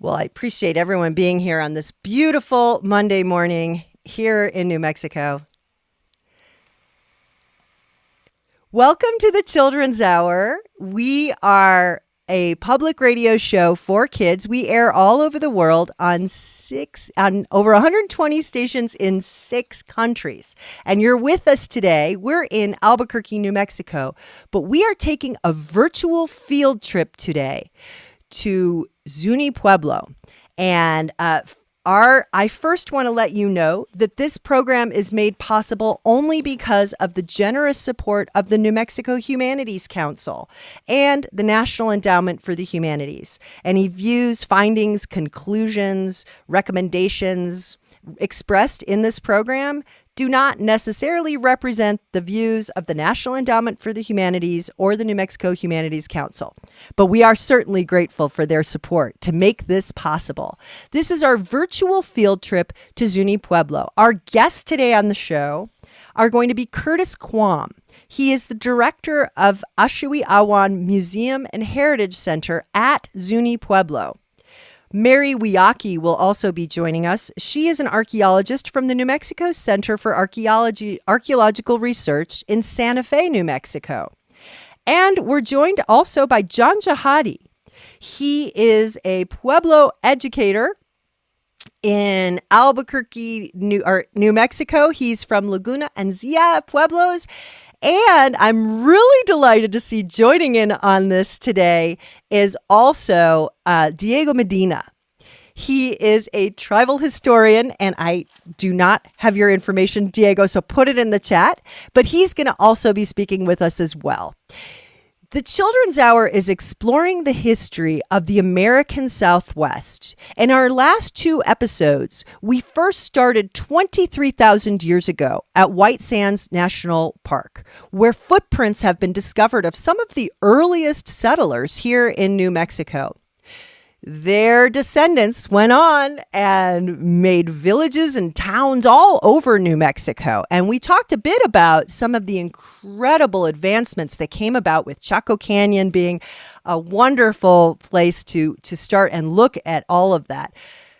Well, I appreciate everyone being here on this beautiful Monday morning here in New Mexico. Welcome to the Children's Hour. We are a public radio show for kids. We air all over the world on over 120 stations in 6 countries. And you're with us today. We're in Albuquerque, New Mexico, but we are taking a virtual field trip today to Zuni Pueblo. And I first want to let you know that this program is made possible only because of the generous support of the New Mexico Humanities Council and the National Endowment for the Humanities. Any views, findings, conclusions, recommendations expressed in this program do not necessarily represent the views of the National Endowment for the Humanities or the New Mexico Humanities Council. But we are certainly grateful for their support to make this possible. This is our virtual field trip to Zuni Pueblo. Our guests today on the show are going to be Curtis Quam. He is the director of Ashiwi Awan Museum and Heritage Center at Zuni Pueblo. Mary Wiyaki will also be joining us. She is an archaeologist from the New Mexico Center for Archaeological Research in Santa Fe, New Mexico. And we're joined also by John Jahadi. He is a Pueblo educator in Albuquerque, New Mexico. He's from Laguna and Zia Pueblos. And I'm really delighted to see joining in on this today is also Diego Medina. He is a tribal historian, and I do not have your information, Diego, so put it in the chat. But he's going to also be speaking with us as well. The Children's Hour is exploring the history of the American Southwest. In our last 2 episodes, we first started 23,000 years ago at White Sands National Park, where footprints have been discovered of some of the earliest settlers here in New Mexico. Their descendants went on and made villages and towns all over New Mexico. And we talked a bit about some of the incredible advancements that came about with Chaco Canyon being a wonderful place to start and look at all of that.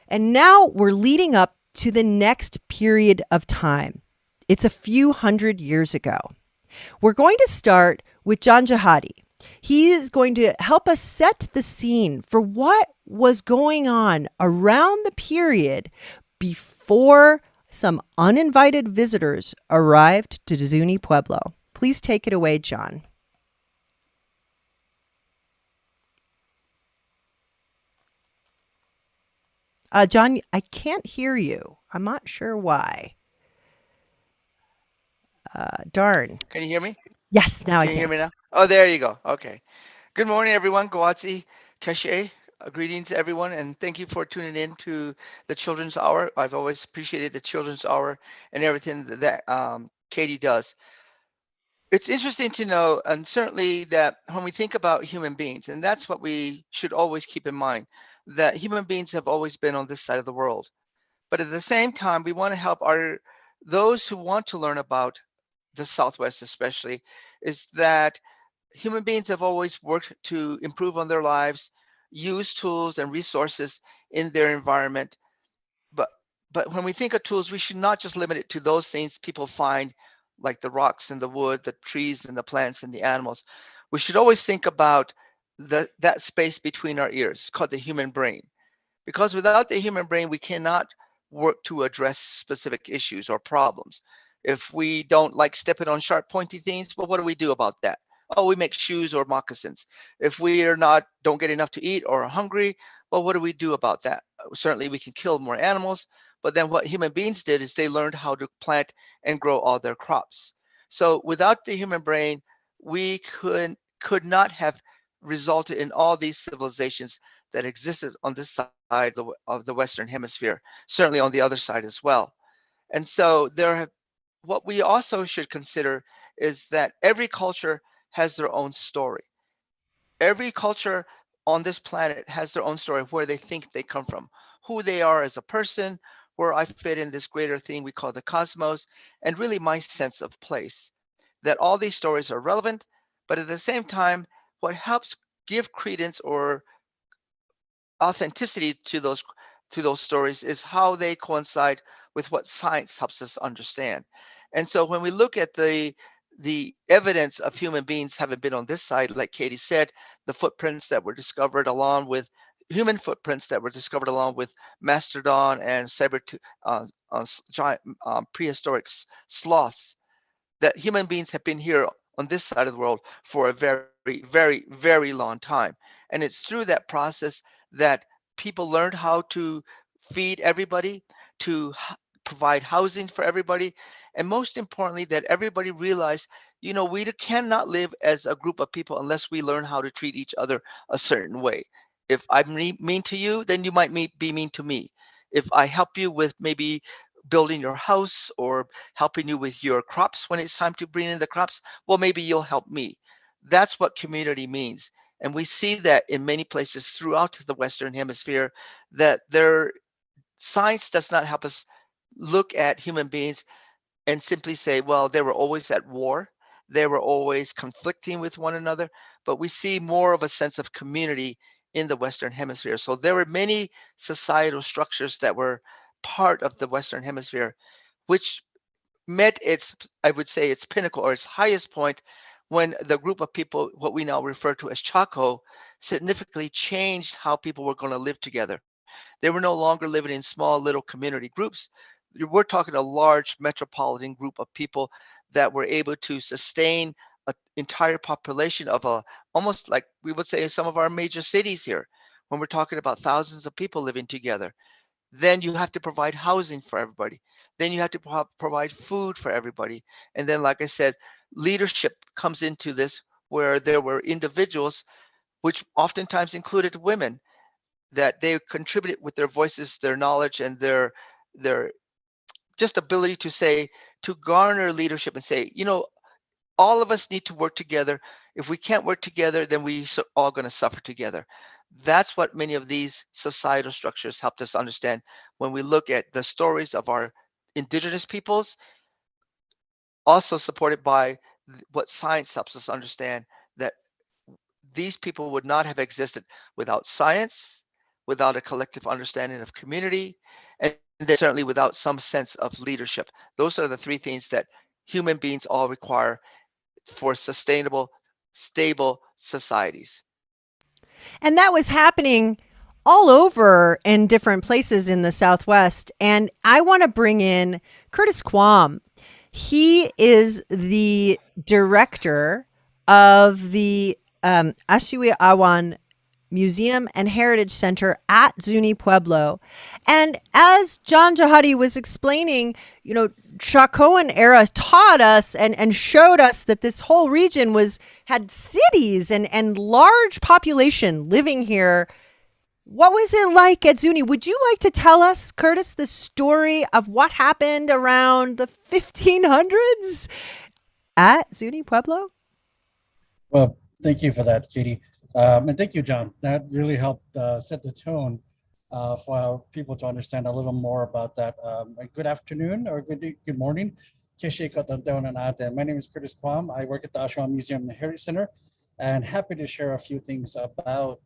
And now we're leading up to the next period of time. It's a few hundred years ago. We're going to start with John Jahadi. He is going to help us set the scene for what was going on around the period before some uninvited visitors arrived to Zuni Pueblo. Please take it away, John. John, I can't hear you. I'm not sure why. Darn. Can you hear me? Yes, now I Can you hear can. me now? Oh, there you go. Okay. Good morning, everyone. Goatsi Keshe. Greetings, everyone, and thank you for tuning in to the Children's Hour. I've always appreciated the Children's Hour and everything that Katie does. It's interesting to know, and certainly that when we think about human beings, and that's what we should always keep in mind, that human beings have always been on this side of the world. But at the same time, we want to help our those who want to learn about the Southwest, especially, is that human beings have always worked to improve on their lives, use tools and resources in their environment. But but when we think of tools, we should not just limit it to those things people find, like the rocks and the wood, the trees and the plants and the animals. We should always think about that space between our ears, called the human brain. Because without the human brain, we cannot work to address specific issues or problems. If we don't like stepping on sharp, pointy things, well, what do we do about that? Oh, we make shoes or moccasins. If we are not don't get enough to eat or are hungry, well, what do we do about that? Certainly, we can kill more animals, but then what human beings did is they learned how to plant and grow all their crops. So without the human brain, we could not have resulted in all these civilizations that existed on this side of the Western Hemisphere, certainly on the other side as well. And so what we also should consider is that every culture has their own story. Every culture on this planet has their own story of where they think they come from, who they are as a person, where I fit in this greater thing we call the cosmos, and really my sense of place. That all these stories are relevant, but at the same time, what helps give credence or authenticity to those stories is how they coincide with what science helps us understand. And so when we look at the evidence of human beings having been on this side, like Katie said, the footprints that were discovered along with human footprints that were discovered along with mastodon and giant prehistoric sloths, that human beings have been here on this side of the world for a very, very, very long time. And it's through that process that people learned how to feed everybody, to provide housing for everybody, and most importantly, that everybody realized, we cannot live as a group of people unless we learn how to treat each other a certain way. If I'm mean to you, then you might be mean to me. If I help you with maybe building your house or helping you with your crops when it's time to bring in the crops, well, maybe you'll help me. That's what community means. And we see that in many places throughout the Western Hemisphere, that science does not help us look at human beings and simply say, well, they were always at war. They were always conflicting with one another. But we see more of a sense of community in the Western Hemisphere. So there were many societal structures that were part of the Western Hemisphere, which met I would say, its pinnacle or its highest point when the group of people, what we now refer to as Chaco, significantly changed how people were going to live together. They were no longer living in small little community groups. We're talking a large metropolitan group of people that were able to sustain an entire population of almost like we would say some of our major cities here, when we're talking about thousands of people living together. Then you have to provide housing for everybody. Then you have to provide food for everybody. And then, like I said, leadership comes into this, where there were individuals, which oftentimes included women, that they contributed with their voices, their knowledge, and their just ability to say, to garner leadership and say, all of us need to work together. If we can't work together, then we all going to suffer together. That's what many of these societal structures helped us understand when we look at the stories of our indigenous peoples, also supported by what science helps us understand, that these people would not have existed without science, without a collective understanding of community, and then certainly without some sense of leadership. Those are the three things that human beings all require for sustainable, stable societies. And that was happening all over in different places in the Southwest. And I want to bring in Curtis Quam. He is the director of the Ashiwi Museum and Heritage Center at Zuni Pueblo. And as John Jahadi was explaining, Chacoan era taught us and showed us that this whole region had cities and large population living here. What was it like at Zuni? Would you like to tell us, Curtis, the story of what happened around the 1500s at Zuni Pueblo? Well, thank you for that, Katie. And thank you, John. That really helped set the tone for people to understand a little more about that. Good afternoon or good morning. My name is Curtis Quam. I work at the Ashiwi Museum and Heritage Center, and happy to share a few things about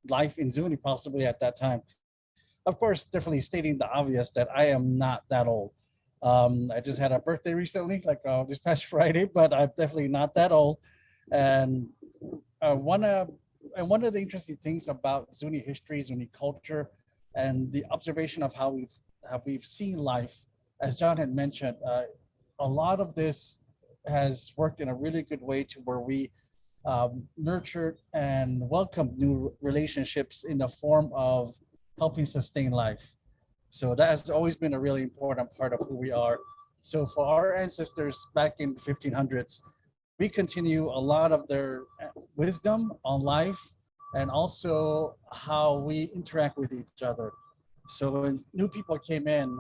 life in Zuni, possibly at that time. Of course, definitely stating the obvious that I am not that old. I just had a birthday recently, like this past Friday, but I'm definitely not that old. And one of the interesting things about Zuni history, Zuni culture, and the observation of how we've seen life, as John had mentioned, a lot of this has worked in a really good way to where we nurtured and welcomed new relationships in the form of helping sustain life. So that has always been a really important part of who we are. So for our ancestors back in the 1500s, we continue a lot of their wisdom on life and also how we interact with each other. So when new people came in,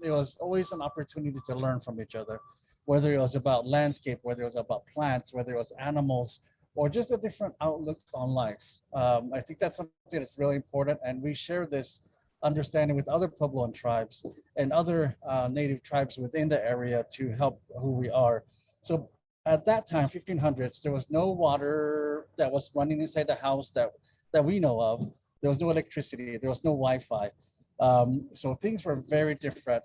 it was always an opportunity to learn from each other, whether it was about landscape, whether it was about plants, whether it was animals, or just a different outlook on life. I think that's something that's really important, and we share this understanding with other Puebloan tribes and other native tribes within the area to help who we are. So at that time, 1500s, there was no water that was running inside the house that we know of. There was no electricity. There was no Wi-Fi. So things were very different.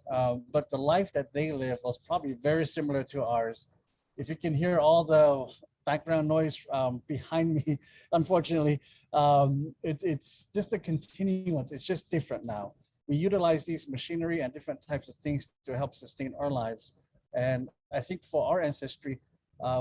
But the life that they lived was probably very similar to ours. If you can hear all the background noise behind me, unfortunately, it's just a continuance. It's just different now. We utilize these machinery and different types of things to help sustain our lives. And I think for our ancestry,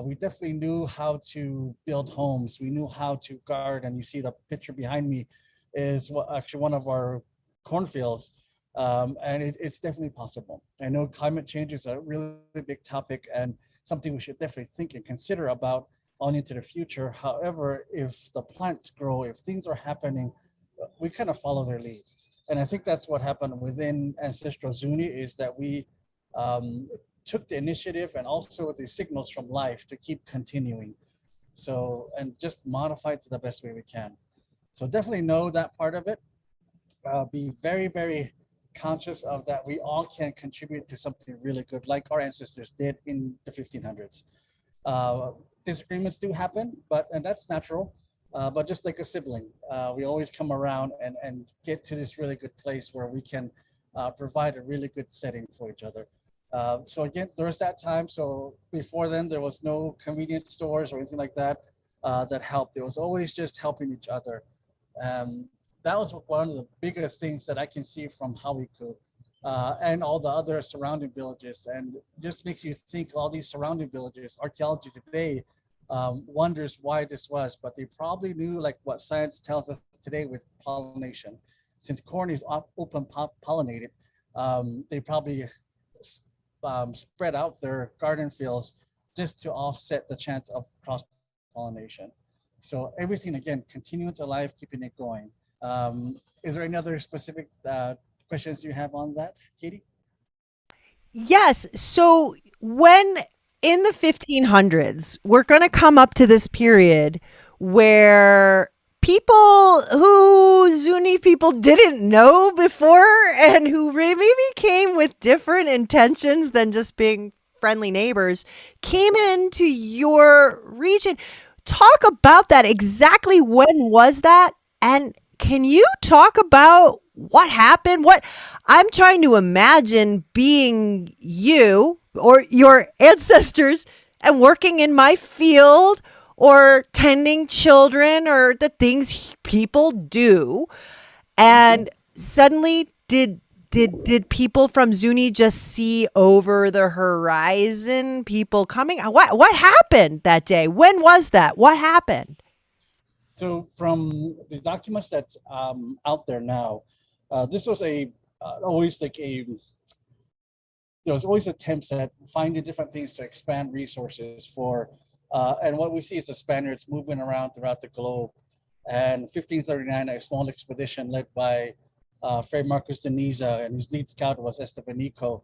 we definitely knew how to build homes. We knew how to guard. And you see the picture behind me is actually one of our cornfields. And it's definitely possible. I know climate change is a really big topic and something we should definitely think and consider about on into the future. However, if the plants grow, if things are happening, we kind of follow their lead. And I think that's what happened within Ancestral Zuni is that we took the initiative and also the signals from life to keep continuing. So, and just modify it to the best way we can. So definitely know that part of it. Be very, very conscious of that we all can contribute to something really good, like our ancestors did in the 1500s. Uh, Disagreements do happen, and that's natural. But just like a sibling, we always come around and get to this really good place where we can provide a really good setting for each other. So again, there was that time. So before then, there was no convenience stores or anything like that that helped. It was always just helping each other. Um, that was one of the biggest things that I can see from Hawiku and all the other surrounding villages. And just makes you think all these surrounding villages, archaeology today wonders why this was, but they probably knew like what science tells us today with pollination. Since corn is open pollinated, they probably spread out their garden fields just to offset the chance of cross pollination. So everything again, continuing to life, keeping it going. Is there any other specific questions you have on that, Katie? Yes. So when in the 1500s, we're going to come up to this period where people who Zuni people didn't know before and who maybe came with different intentions than just being friendly neighbors came into your region. Talk about that. Exactly when was that? And can you talk about what happened? What I'm trying to imagine being you or your ancestors and working in my field or tending children or the things people do. And suddenly did people from Zuni just see over the horizon people coming? What happened that day? When was that? What happened? So from the documents that's out there now, this was always like there was always attempts at finding different things to expand resources for, and what we see is the Spaniards moving around throughout the globe. And 1539, a small expedition led by Fray Marcos de Niza, and his lead scout was Estevanico,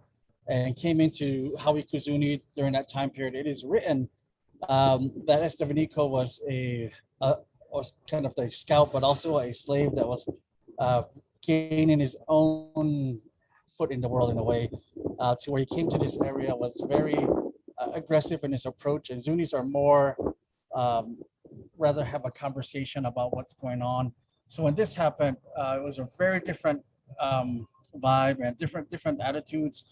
and came into Hawikuzuni during that time period. It is written that Estevanico was kind of the scout, but also a slave that was uh, gaining his own foot in the world in a way, to where he came to this area was very aggressive in his approach. And Zunis are more um, rather have a conversation about what's going on. So when this happened, it was a very different vibe and different attitudes,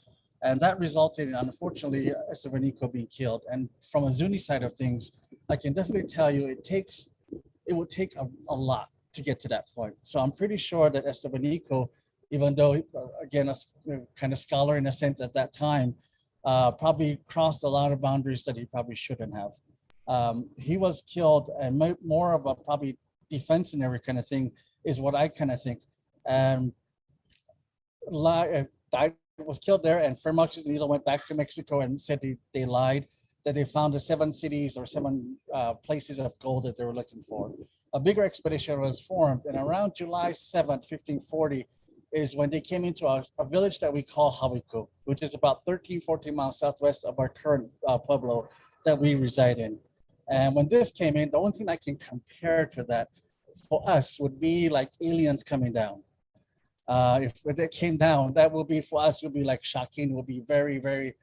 and that resulted in, unfortunately, Estevanico being killed. And from a Zuni side of things, I can definitely tell you it would take a lot to get to that point. So I'm pretty sure that Estevanico, even though again a kind of scholar in a sense at that time, probably crossed a lot of boundaries that he probably shouldn't have. He was killed, and more of a probably defensionary kind of thing is what I kind of think. And died, was killed there, and Fermax and Niza went back to Mexico and said they lied, that they found the 7 cities or 7 places of gold that they were looking for. A bigger expedition was formed, and around July 7th, 1540, is when they came into a village that we call Hawiku, which is about 13, 14 miles southwest of our current Pueblo that we reside in. And when this came in, the only thing I can compare to that for us would be like aliens coming down. If it came down, that will be for us, would be like shocking, would be very, very,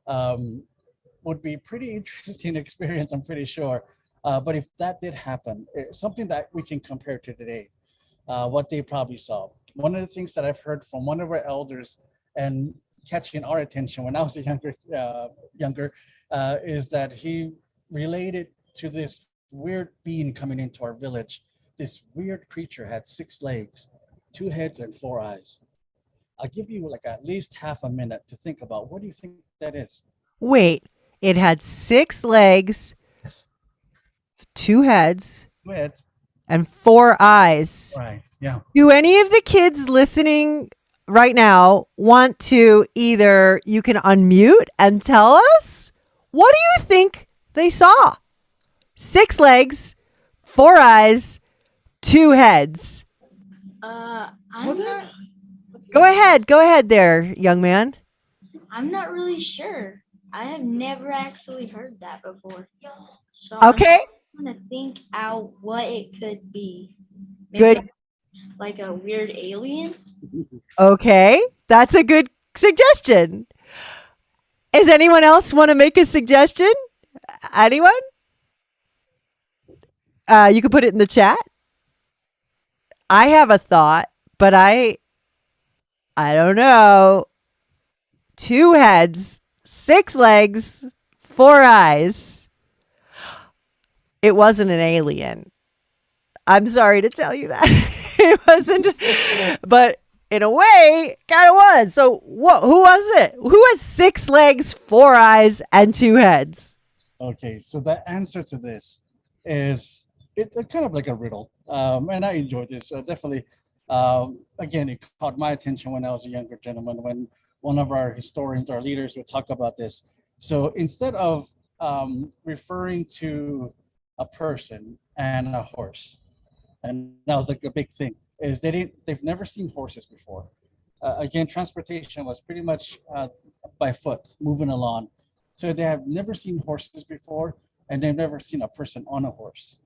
would be pretty interesting experience, I'm pretty sure. But if that did happen, it's something that we can compare to today. what they probably saw. One of the things that I've heard from one of our elders and catching our attention when I was younger, is that he related to this weird being coming into our village. This weird creature had 6 legs, 2 heads, and 4 eyes. I'll give you like at least half a minute to think about what do you think that is? Wait, it had 6 legs, Yes. 2 heads, 2 heads, and 4 eyes. right? Yeah. Do any of the kids listening right now want to either you can unmute and tell us what do you think they saw? 6 legs, 4 eyes, 2 heads. I'm not. Go ahead there, young man. I'm not really sure. I have never actually heard that before. So Okay, I'm trying to think out what it could be. good. Like a weird alien. Okay, that's a good suggestion. Does anyone else want to make a suggestion? Anyone? You can put it in the chat. I have a thought, but I don't know. 2 heads, 6 legs, 4 eyes. It wasn't an alien. I'm sorry to tell you that. It wasn't, but in a way, kind of was. So who was it? Who has 6 legs, 4 eyes, and 2 heads? Okay, so the answer to this is it's kind of like a riddle, and I enjoyed this. Definitely, again, it caught my attention when I was a younger gentleman, when one of our historians, our leaders, would talk about this. So instead of referring to a person and a horse, and that was like a big thing, is they've never seen horses before. Again, transportation was pretty much by foot, moving along. So they have never seen horses before, and they've never seen a person on a horse.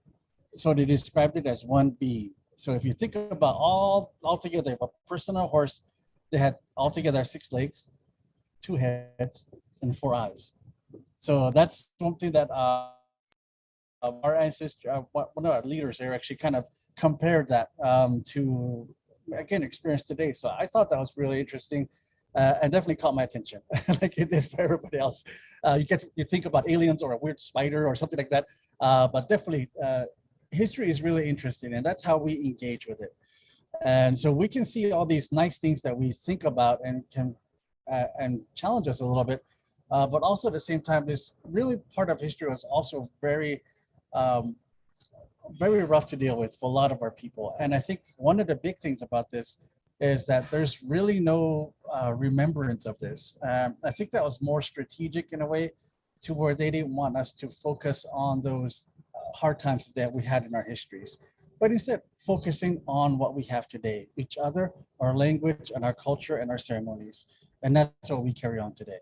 So they described it as one being. So if you think about all together, if a person on a horse, they had altogether 6 legs, 2 heads, and 4 eyes. So that's something that our ancestors, one of our leaders there, actually kind of compared that to, again, experience today. So I thought that was really interesting. And definitely caught my attention, like it did for everybody else. You think about aliens or a weird spider or something like that, but definitely history is really interesting, and that's how we engage with it. And so we can see all these nice things that we think about and can and challenge us a little bit, but also at the same time, this really part of history was also very rough to deal with for a lot of our people. And I think one of the big things about this is that there's really no remembrance of this. I think that was more strategic in a way, to where they didn't want us to focus on those hard times that we had in our histories, but instead focusing on what we have today, each other, our language, and our culture and our ceremonies. And that's what we carry on today.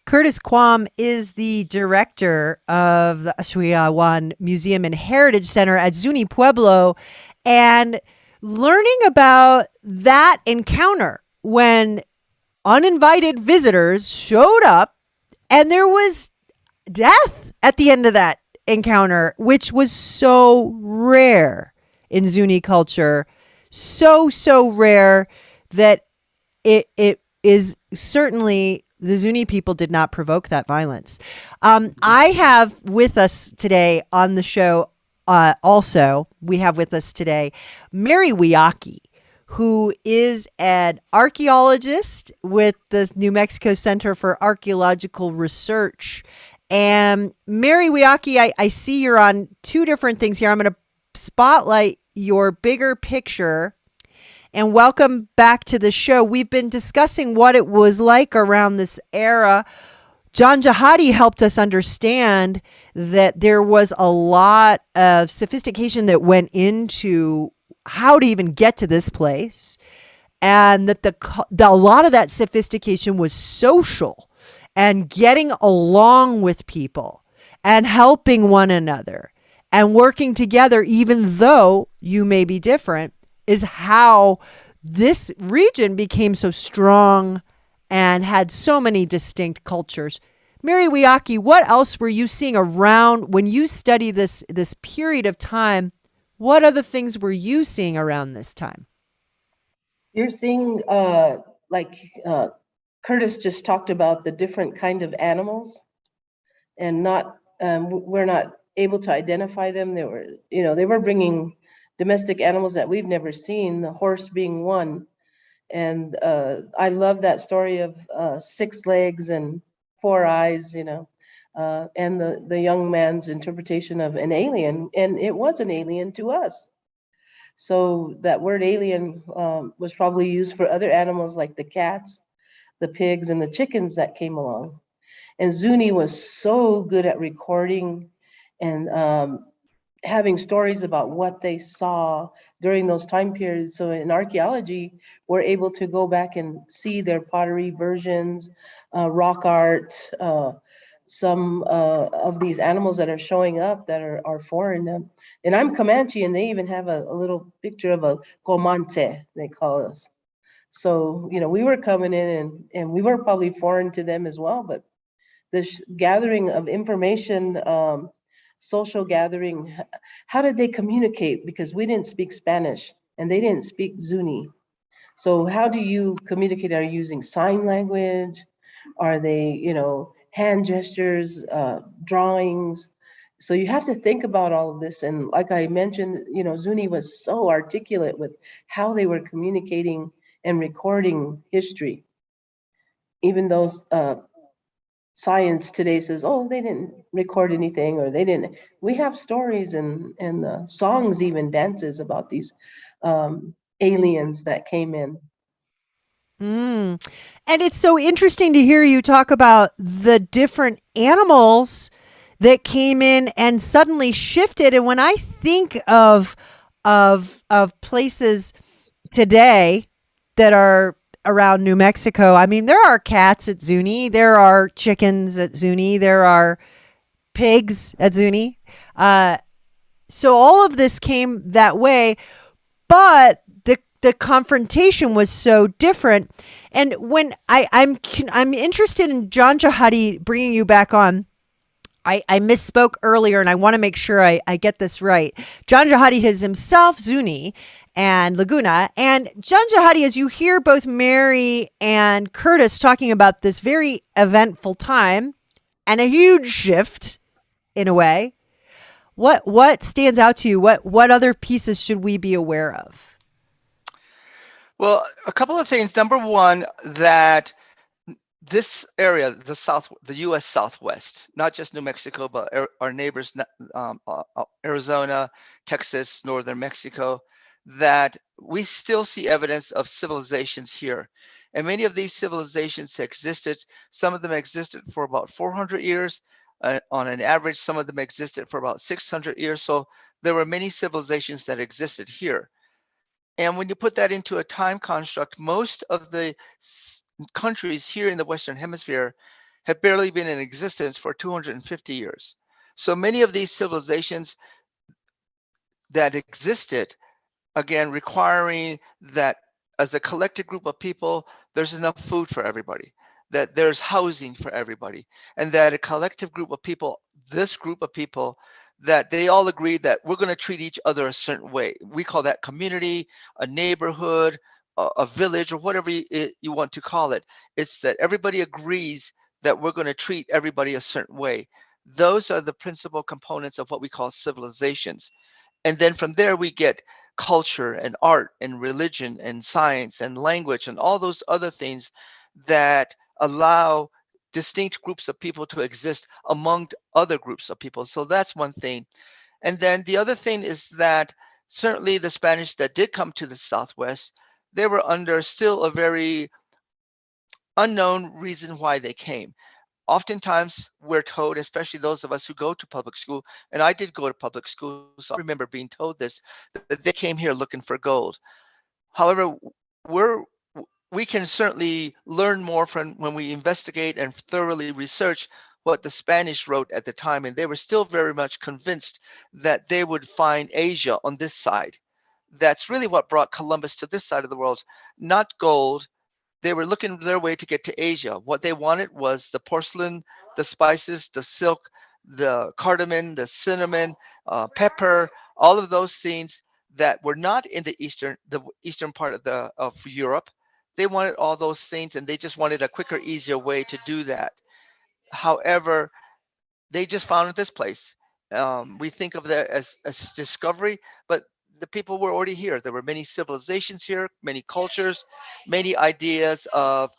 Curtis Quam is the director of the Ashiwi Museum and Heritage Center at Zuni Pueblo, and learning about that encounter when uninvited visitors showed up and there was death at the end of that encounter, which was so rare in Zuni culture, so rare that it is certainly the Zuni people did not provoke that violence. I have with us today on the show, we have with us today Mary Wiaki, who is an archaeologist with the New Mexico Center for Archaeological Research. And Mary Wiaki, I see you're on two different things here. I'm going to spotlight your bigger picture. And welcome back to the show. We've been discussing what it was like around this era. John Jahadi helped us understand that there was a lot of sophistication that went into how to even get to this place, and that a lot of that sophistication was social and getting along with people and helping one another and working together, even though you may be different, is how this region became so strong and had so many distinct cultures. Mary Wiaki, what else were you seeing around when you study this period of time? What other things were you seeing around this time? You're seeing, like Curtis just talked about the different kind of animals, and we're not able to identify them. They were bringing domestic animals that we've never seen, the horse being one. And I love that story of 6 legs and 4 eyes, and the young man's interpretation of an alien, and it was an alien to us. So that word alien was probably used for other animals like the cats, the pigs, and the chickens that came along. And Zuni was so good at recording and having stories about what they saw during those time periods. So in archaeology, we're able to go back and see their pottery versions, rock art, some of these animals that are showing up that are foreign. And I'm Comanche, and they even have a little picture of a comante, they call us. So, we were coming in, and we were probably foreign to them as well, but this gathering of information, social gathering, how did they communicate? Because we didn't speak Spanish and they didn't speak Zuni. So how do you communicate? Are you using sign language? Are they, hand gestures, drawings? So you have to think about all of this. And like I mentioned, Zuni was so articulate with how they were communicating and recording history. Even though science today says, oh, they didn't record anything, or they didn't. We have stories and songs, even dances about these aliens that came in. Mm. And it's so interesting to hear you talk about the different animals that came in and suddenly shifted. And when I think of places today that are around New Mexico, I mean, there are cats at Zuni, there are chickens at Zuni, there are pigs at Zuni. So all of this came that way, but the confrontation was so different. And when I'm interested in John Jahadi bringing you back on. I misspoke earlier, and I want to make sure I get this right. John Jahadi is himself Zuni and Laguna. And John Jahadi, as you hear both Mary and Curtis talking about this very eventful time and a huge shift in a way, what stands out to you? What other pieces should we be aware of? Well, a couple of things. Number one, that this area, the U.S. Southwest, not just New Mexico, but our neighbors, Arizona, Texas, northern Mexico, that we still see evidence of civilizations here. And many of these civilizations existed. Some of them existed for about 400 years. On an average, some of them existed for about 600 years. So there were many civilizations that existed here. And when you put that into a time construct, most of the countries here in the Western Hemisphere have barely been in existence for 250 years. So many of these civilizations that existed, again, requiring that as a collective group of people, there's enough food for everybody, that there's housing for everybody, and that a collective group of people, this group of people, that they all agree that we're going to treat each other a certain way. We call that community, a neighborhood, a village, or whatever you want to call it. It's that everybody agrees that we're going to treat everybody a certain way. Those are the principal components of what we call civilizations. And then from there, we get culture and art and religion and science and language and all those other things that allow distinct groups of people to exist among other groups of people. So that's one thing. And then the other thing is that certainly the Spanish that did come to the Southwest, they were under still a very unknown reason why they came. Oftentimes we're told, especially those of us who go to public school, and I did go to public school, so I remember being told this, that they came here looking for gold. However, we can certainly learn more from when we investigate and thoroughly research what the Spanish wrote at the time, and they were still very much convinced that they would find Asia on this side. That's really what brought Columbus to this side of the world, not gold. They were looking their way to get to Asia. What they wanted was the porcelain, the spices, the silk, the cardamom, the cinnamon, pepper, all of those scenes that were not in the eastern part of Europe. They wanted all those things, and they just wanted a quicker, easier way to do that. However, they just found this place. We think of that as discovery, but the people were already here. There were many civilizations here, many cultures, many ideas of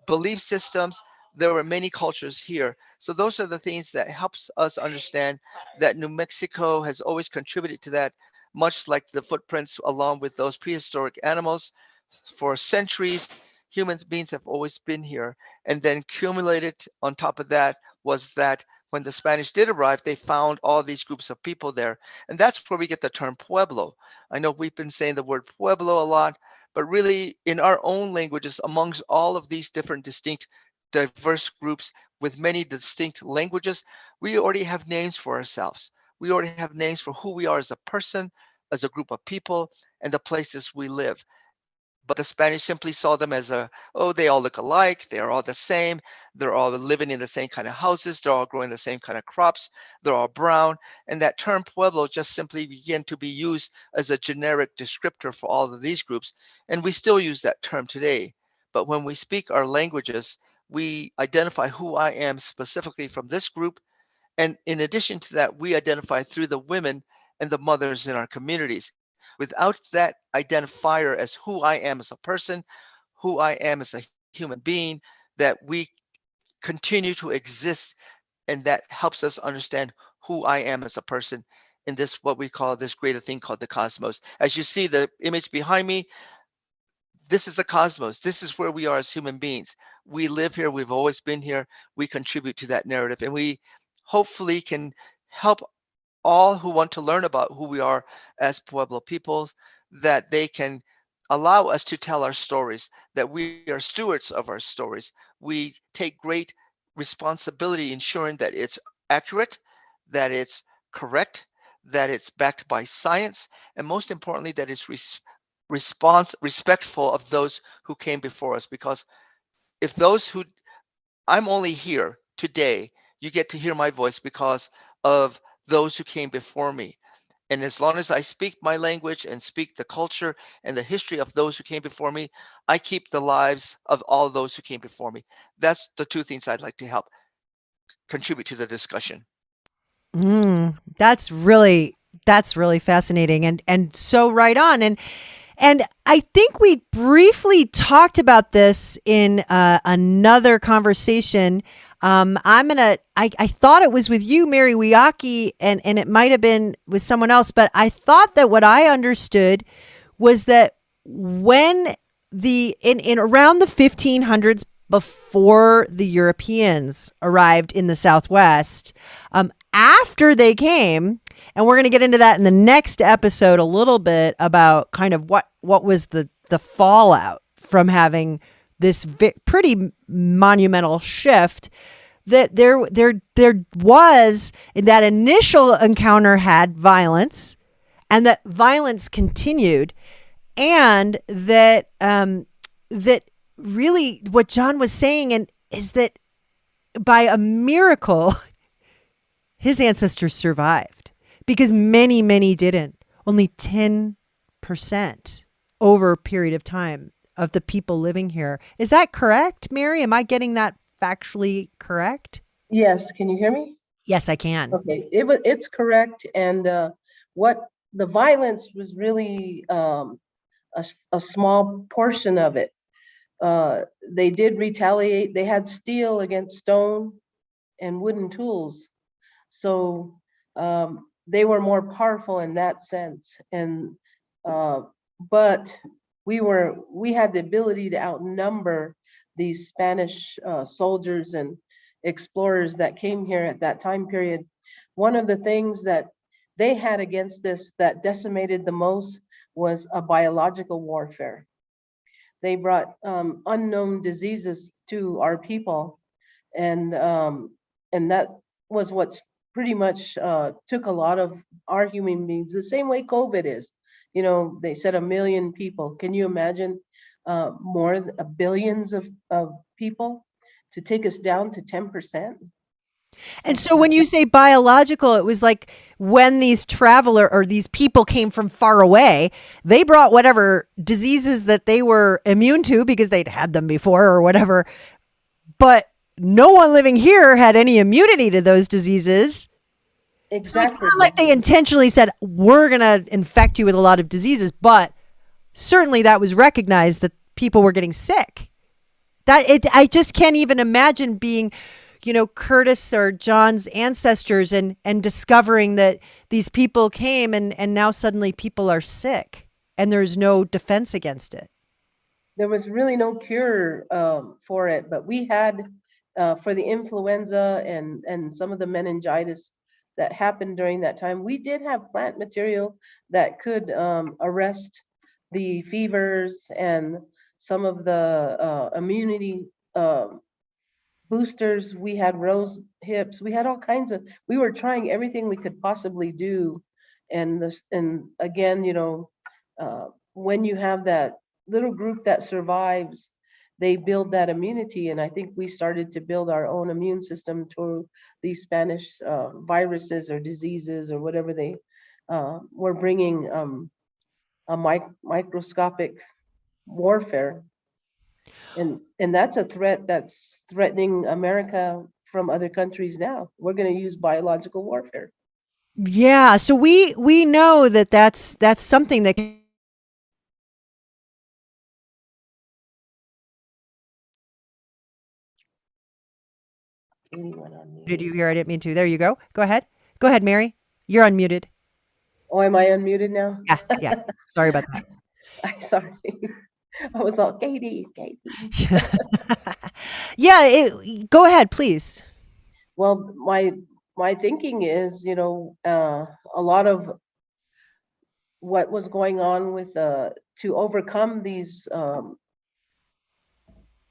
belief systems. There were many cultures here. So those are the things that helps us understand that New Mexico has always contributed to that, much like the footprints along with those prehistoric animals. For centuries, human beings have always been here. And then accumulated on top of that was that when the Spanish did arrive, they found all these groups of people there. And that's where we get the term Pueblo. I know we've been saying the word Pueblo a lot, but really in our own languages, amongst all of these different distinct, diverse groups with many distinct languages, we already have names for ourselves. We already have names for who we are as a person, as a group of people, and the places we live. But the Spanish simply saw them as oh, they all look alike. They are all the same. They're all living in the same kind of houses. They're all growing the same kind of crops. They're all brown. And that term Pueblo just simply began to be used as a generic descriptor for all of these groups. And we still use that term today. But when we speak our languages, we identify who I am specifically from this group. And in addition to that, we identify through the women and the mothers in our communities. Without that identifier as who I am as a person, who I am as a human being, that we continue to exist, and that helps us understand who I am as a person in this, what we call this greater thing called the cosmos. As you see the image behind me, this is the cosmos. This is where we are as human beings. We live here. We've always been here. We contribute to that narrative, and we hopefully can help all who want to learn about who we are as Pueblo peoples, that they can allow us to tell our stories, that we are stewards of our stories. We take great responsibility ensuring that it's accurate, that it's correct, that it's backed by science, and most importantly, that it's respectful of those who came before us. Because if those who I'm only here today, you get to hear my voice because of those who came before me. And as long as I speak my language and speak the culture and the history of those who came before me, I keep the lives of all those who came before me. That's the two things I'd like to help contribute to the discussion. That's really fascinating and so right on. And I think we briefly talked about this in another conversation. I thought it was with you, Mary Wiyaki, and it might have been with someone else, but I thought that what I understood was that when in around the 1500s, before the Europeans arrived in the Southwest, after they came, and we're going to get into that in the next episode a little bit about kind of what was the fallout from having this pretty monumental shift, that there was, in that initial encounter, had violence, and that violence continued, and that that really what John was saying is that by a miracle his ancestors survived, because many didn't. Only 10% over a period of time of the people living here. Is that correct, Mary? Am I getting that factually correct? Yes, can you hear me? Yes, I can. Okay, it's correct. And what the violence was really a small portion of it. They did retaliate. They had steel against stone and wooden tools. So they were more powerful in that sense. And but we had the ability to outnumber these Spanish soldiers and explorers that came here at that time period. One of the things that they had against this that decimated the most was a biological warfare. They brought unknown diseases to our people, and that was what pretty much took a lot of our human beings, the same way COVID is. You know, they said 1 million people. Can you imagine billions of people to take us down to 10%? And so when you say biological, it was like when these traveler or these people came from far away, they brought whatever diseases that they were immune to because they'd had them before or whatever. But no one living here had any immunity to those diseases. So it's Exactly. not like they intentionally said, we're going to infect you with a lot of diseases, but certainly that was recognized that people were getting sick. I just can't even imagine being, Curtis or John's ancestors and discovering that these people came and now suddenly people are sick and there's no defense against it. There was really no cure for it, but we had for the influenza and some of the meningitis that happened during that time. We did have plant material that could arrest the fevers and some of the immunity boosters. We had rose hips. We had all kinds of. We were trying everything we could possibly do, and again, when you have that little group that survives, they build that immunity. And I think we started to build our own immune system to these Spanish viruses or diseases or whatever they were bringing a microscopic warfare. And that's a threat that's threatening America from other countries now. We're going to use biological warfare. Yeah, so we know that that's something that Anyone on mute? did you hear? I didn't mean to. There you go. Go ahead. Go ahead, Mary. You're unmuted. Oh, am I unmuted now? Yeah, yeah. Sorry about that. I'm sorry. I was all Katie. Yeah, go ahead, please. Well, my thinking is, a lot of what was going on with to overcome these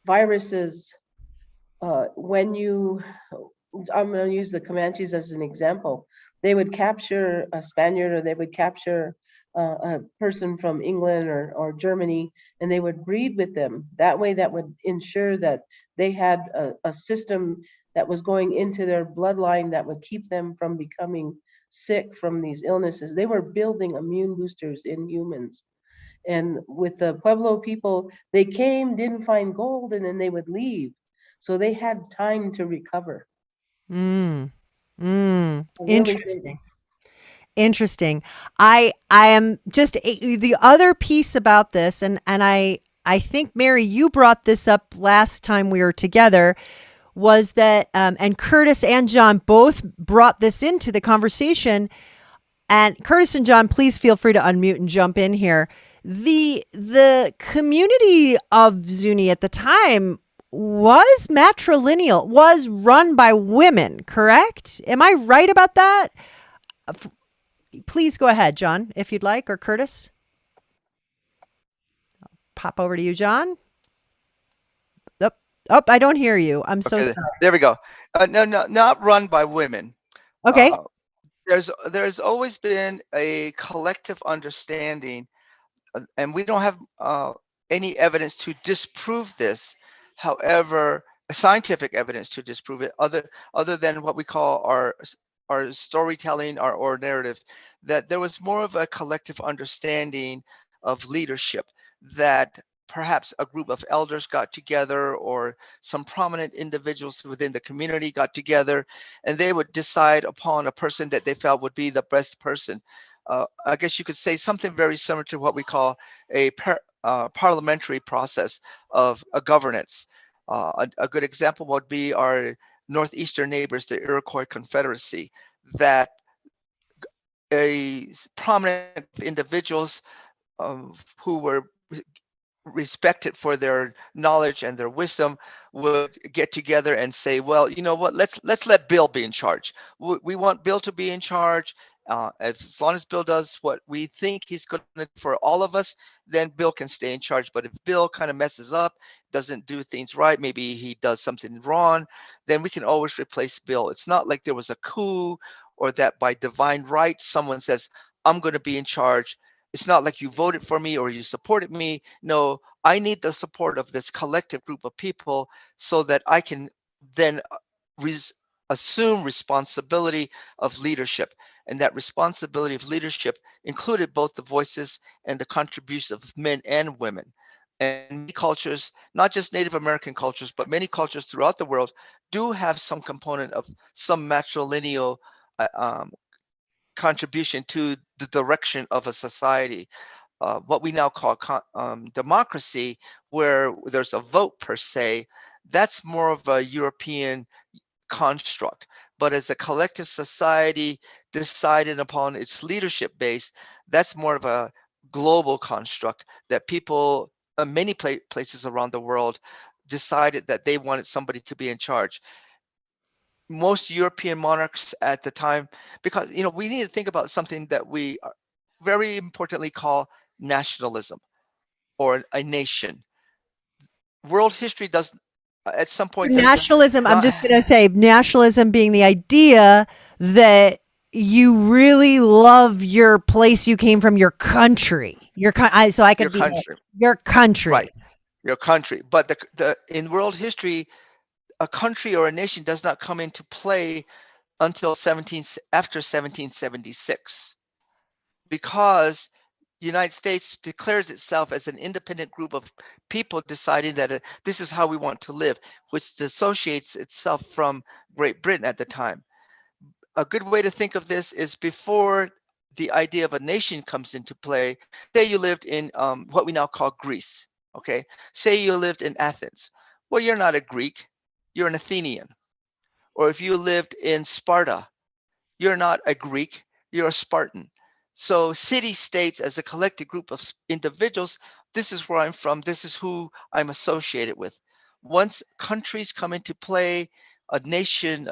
viruses. When I'm going to use the Comanches as an example. They would capture a Spaniard or they would capture a person from England or Germany, and they would breed with them. That way, that would ensure that they had a system that was going into their bloodline that would keep them from becoming sick from these illnesses. They were building immune boosters in humans. And with the Pueblo people, they came, didn't find gold, and then they would leave. So they had time to recover. Mm. I really think Interesting. I am just the other piece about this, and I think Mary, you brought this up last time we were together, was that and Curtis and John both brought this into the conversation. And Curtis and John, please feel free to unmute and jump in here. The community of Zuni at the time was matrilineal, was run by women, correct? Am I right about that? Please go ahead, John, if you'd like, or Curtis. Pop over to you, John. Oh, I don't hear you. I'm so Okay, sorry. there we go. No, not run by women. Okay. There's always been a collective understanding, and we don't have any evidence to disprove this. However, scientific evidence to disprove it, other than what we call our storytelling, or narrative, that there was more of a collective understanding of leadership, that perhaps a group of elders got together, or some prominent individuals within the community got together, and they would decide upon a person that they felt would be the best person. I guess you could say something very similar to what we call a parliamentary process of a governance. A good example would be our northeastern neighbors, the Iroquois Confederacy, that a prominent individuals who were respected for their knowledge and their wisdom would get together and say, well, you know what, let's let Bill be in charge. We want Bill to be in charge. As long as Bill does what we think he's going to do for all of us, then Bill can stay in charge. But if Bill kind of messes up, doesn't do things right, maybe he does something wrong, then we can always replace Bill. It's not like there was a coup, or that by divine right someone says, I'm going to be in charge. It's not like you voted for me or you supported me. No, I need the support of this collective group of people so that I can then assume responsibility of leadership. And that responsibility of leadership included both the voices and the contributions of men and women. And many cultures, not just Native American cultures, but many cultures throughout the world do have some component of some matrilineal contribution to the direction of a society. What we now call democracy, where there's a vote per se, that's more of a European construct. But as a collective society decided upon its leadership base, that's more of a global construct that people, many places around the world, decided that they wanted somebody to be in charge. Most European monarchs at the time, because we need to think about something that we very importantly call nationalism or a nation. World history does at some point does Nationalism, I'm not. just going to say nationalism being the idea that you really love your place you came from, your country. So I could Your be country, your country. right? Your country, but the in world history, a country or a nation does not come into play until after 1776, because the United States declares itself as an independent group of people deciding that this is how we want to live, which dissociates itself from Great Britain at the time. A good way to think of this is before the idea of a nation comes into play. Say you lived in what we now call Greece, okay? Say you lived in Athens. Well, you're not a Greek, you're an Athenian. Or if you lived in Sparta, you're not a Greek, you're a Spartan. So city-states as a collective group of individuals, this is where I'm from, this is who I'm associated with. Once countries come into play, a nation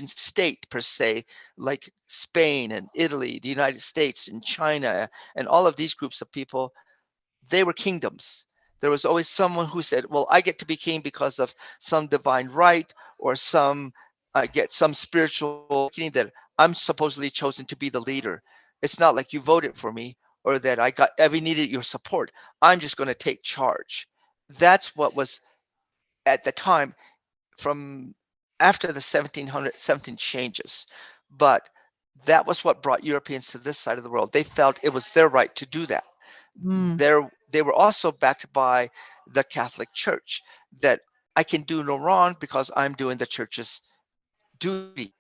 state per se, like Spain and Italy, the United States and China, and all of these groups of people, they were kingdoms. There was always someone who said, well, I get to be king because of some divine right, or I get some spiritual awakening that I'm supposedly chosen to be the leader. It's not like you voted for me or that I needed your support. I'm just going to take charge. That's what was at the time, from after the 17 changes. But that was what brought Europeans to this side of the world. They felt it was their right to do that. Mm. They were also backed by the Catholic Church, that I can do no wrong because I'm doing the church's duty.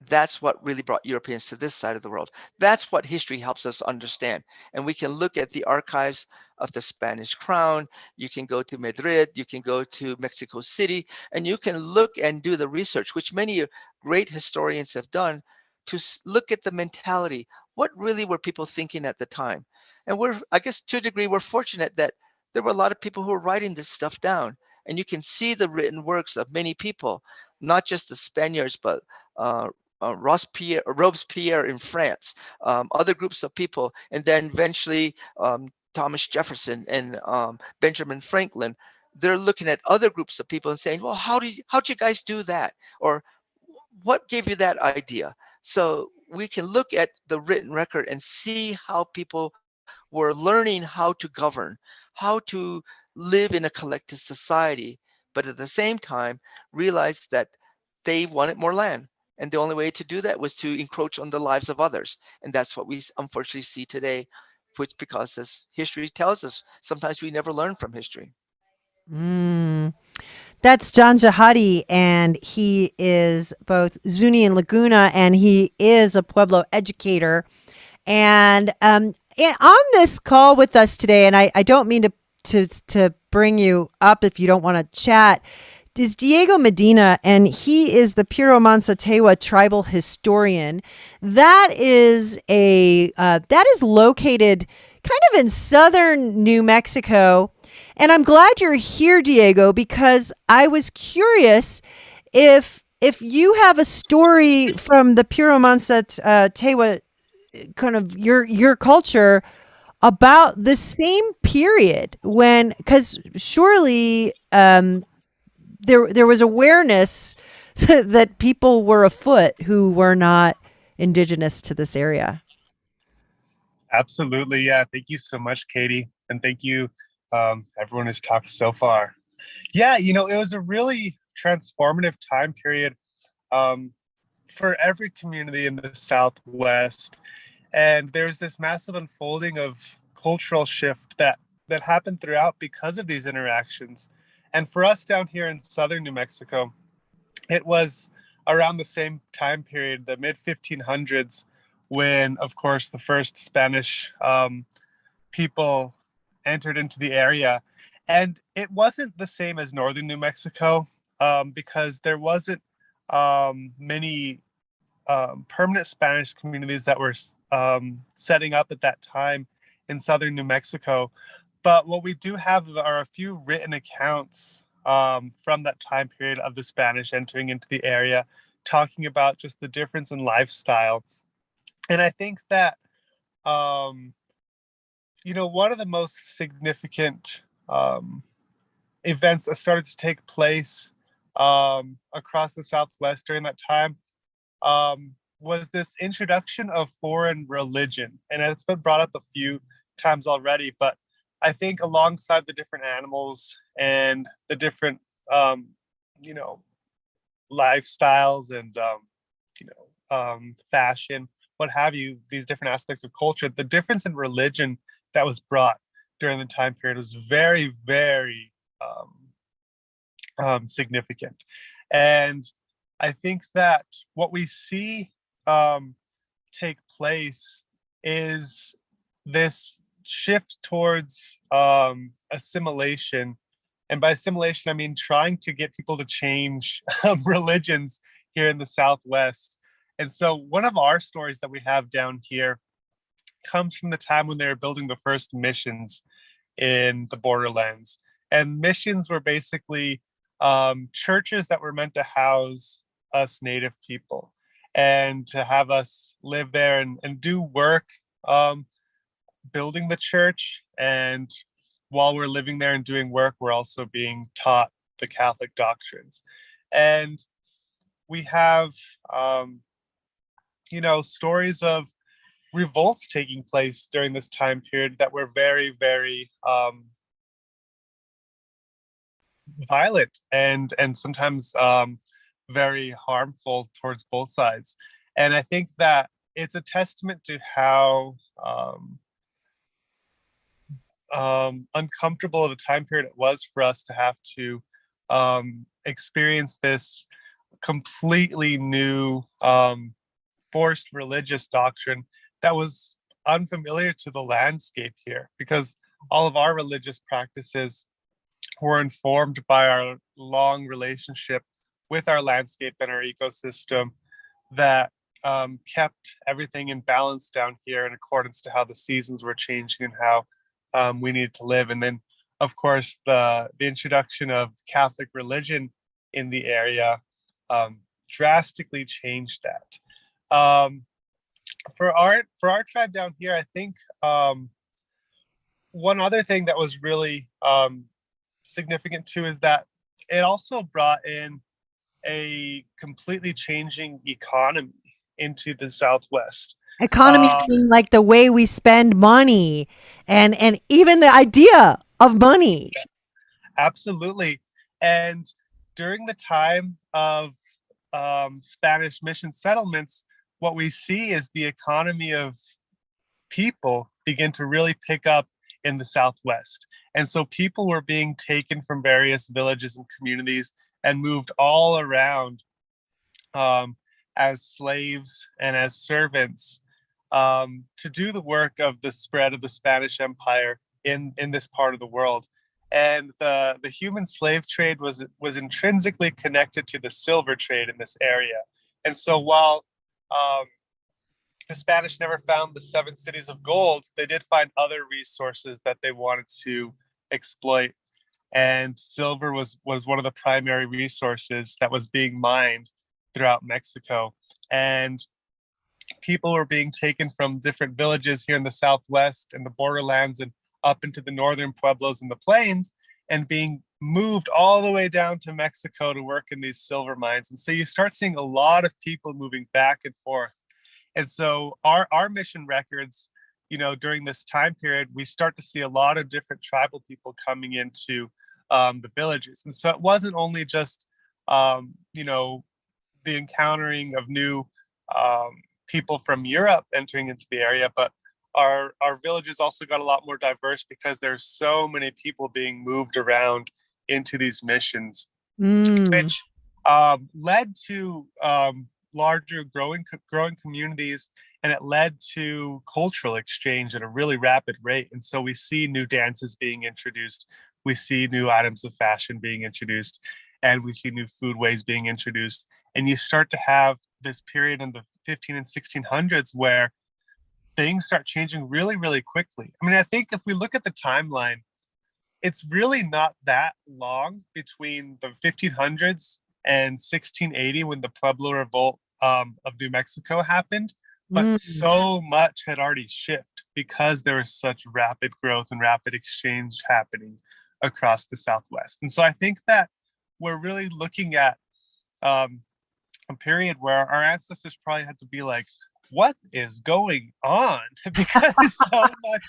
That's what really brought Europeans to this side of the world. That's what history helps us understand. And we can look at the archives of the Spanish crown. You can go to Madrid, you can go to Mexico City, and you can look and do the research, which many great historians have done, to look at the mentality. What really were people thinking at the time? And I guess to a degree, we're fortunate that there were a lot of people who were writing this stuff down. And you can see the written works of many people, not just the Spaniards, but Robespierre in France, other groups of people, and then eventually Thomas Jefferson and Benjamin Franklin. They're looking at other groups of people and saying, well, how'd you guys do that? Or what gave you that idea? So we can look at the written record and see how people were learning how to govern, how to live in a collective society, but at the same time realize that they wanted more land. And the only way to do that was to encroach on the lives of others. And that's what we unfortunately see today, which, because as history tells us, sometimes we never learn from history. Mm. That's John Jahadi, and he is both Zuni and Laguna, and he is a Pueblo educator. And on this call with us today, and I don't mean to bring you up if you don't want to chat, is Diego Medina, and he is the Piro Mansa Tewa tribal historian. That is located kind of in southern New Mexico. And I'm glad you're here, Diego, because I was curious if you have a story from the Piro Mansa Tewa, kind of your culture, about the same period when, because surely there was awareness that people were afoot who were not indigenous to this area. Absolutely. Yeah. Thank you so much, Katie. And thank you, everyone who's talked so far. Yeah. It was a really transformative time period for every community in the Southwest. And there's this massive unfolding of cultural shift that happened throughout because of these interactions. And for us down here in southern New Mexico, it was around the same time period, the mid 1500s, when, of course, the first Spanish people entered into the area. And it wasn't the same as northern New Mexico because there wasn't many permanent Spanish communities that were setting up at that time in southern New Mexico. But what we do have are a few written accounts from that time period of the Spanish entering into the area, talking about just the difference in lifestyle. And I think that, one of the most significant events that started to take place across the Southwest during that time was this introduction of foreign religion. And it's been brought up a few times already, but I think alongside the different animals and the different, lifestyles and, fashion, what have you, these different aspects of culture, the difference in religion that was brought during the time period was very, very significant. And I think that what we see take place is this shift towards assimilation. And by assimilation, I mean trying to get people to change religions here in the Southwest. And so one of our stories that we have down here comes from the time when they were building the first missions in the borderlands. And missions were basically churches that were meant to house us Native people and to have us live there and do work building the church. And while we're living there and doing work, we're also being taught the Catholic doctrines. And we have, stories of revolts taking place during this time period that were very, very violent and sometimes very harmful towards both sides. And I think that it's a testament to how uncomfortable of a time period it was for us to have to experience this completely new forced religious doctrine that was unfamiliar to the landscape here, because all of our religious practices were informed by our long relationship with our landscape and our ecosystem that kept everything in balance down here in accordance to how the seasons were changing and how we needed to live. And then, of course, the introduction of Catholic religion in the area drastically changed that. For our tribe down here, I think one other thing that was really significant too is that it also brought in a completely changing economy into the Southwest. Economy being like the way we spend money and even the idea of money. Absolutely. And during the time of Spanish mission settlements, what we see is the economy of people begin to really pick up in the Southwest. And so people were being taken from various villages and communities and moved all around as slaves and as servants to do the work of the spread of the Spanish Empire in this part of the world. And the human slave trade was intrinsically connected to the silver trade in this area. And so while the Spanish never found the 7 cities of gold, they did find other resources that they wanted to exploit. And silver was one of the primary resources that was being mined throughout Mexico. And people were being taken from different villages here in the Southwest and the borderlands and up into the northern pueblos and the plains and being moved all the way down to Mexico to work in these silver mines. And so you start seeing a lot of people moving back and forth. And so our mission records, during this time period, we start to see a lot of different tribal people coming into the villages. And so it wasn't only just, the encountering of new people from Europe entering into the area, but our villages also got a lot more diverse because there's so many people being moved around into these missions, which led to larger growing communities, and it led to cultural exchange at a really rapid rate. And so we see new dances being introduced, we see new items of fashion being introduced, and we see new foodways being introduced. And you start to have this period in the 15 and 1600s where things start changing really, really quickly. I mean, I think if we look at the timeline, it's really not that long between the 1500s and 1680 when the Pueblo Revolt of New Mexico happened, but so much had already shifted because there was such rapid growth and rapid exchange happening across the Southwest. And so I think that we're really looking at a period where our ancestors probably had to be like, what is going on? Because so much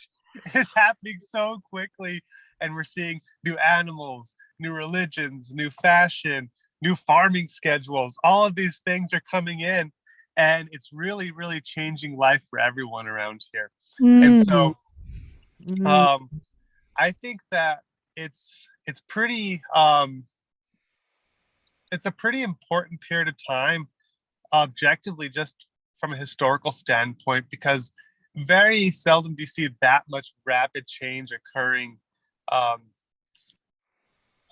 is happening so quickly, and we're seeing new animals, new religions, new fashion, new farming schedules. All of these things are coming in, and it's really, really changing life for everyone around here. And so I think that it's pretty it's a pretty important period of time, objectively, just from a historical standpoint, because very seldom do you see that much rapid change occurring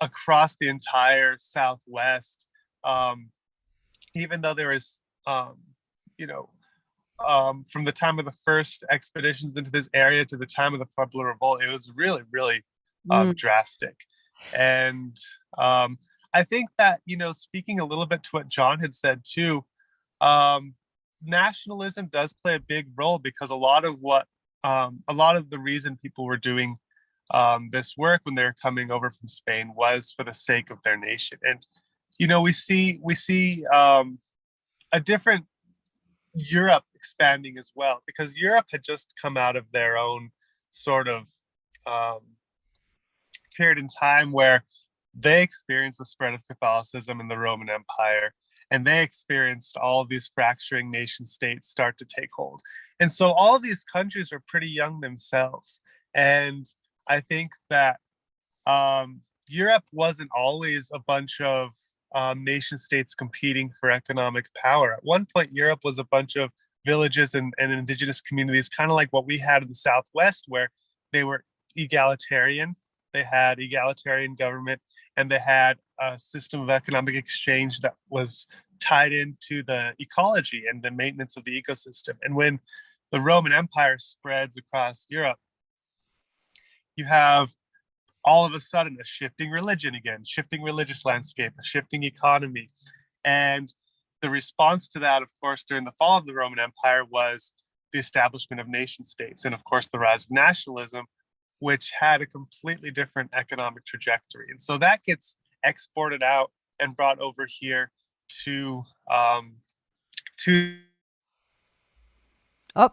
across the entire Southwest. Even though there is, you know, from the time of the first expeditions into this area to the time of the Pueblo Revolt, it was really, really drastic. And I think that, you know, speaking a little bit to what John had said too, nationalism does play a big role, because a lot of the reason people were doing this work when they were coming over from Spain was for the sake of their nation. And, you know, we see a different Europe expanding as well, because Europe had just come out of their own sort of period in time where they experienced the spread of Catholicism in the Roman Empire, and they experienced all of these fracturing nation states start to take hold. And so all of these countries are pretty young themselves. And I think that Europe wasn't always a bunch of nation states competing for economic power. At one point, Europe was a bunch of villages and indigenous communities, kind of like what we had in the Southwest, where they were egalitarian. They had egalitarian government, and they had a system of economic exchange that was tied into the ecology and the maintenance of the ecosystem. And when the Roman Empire spreads across Europe, you have all of a sudden a shifting religion again, shifting religious landscape, a shifting economy. And the response to that, of course, during the fall of the Roman Empire was the establishment of nation states, and of course the rise of nationalism, which had a completely different economic trajectory. And so that gets exported out and brought over here to Oh,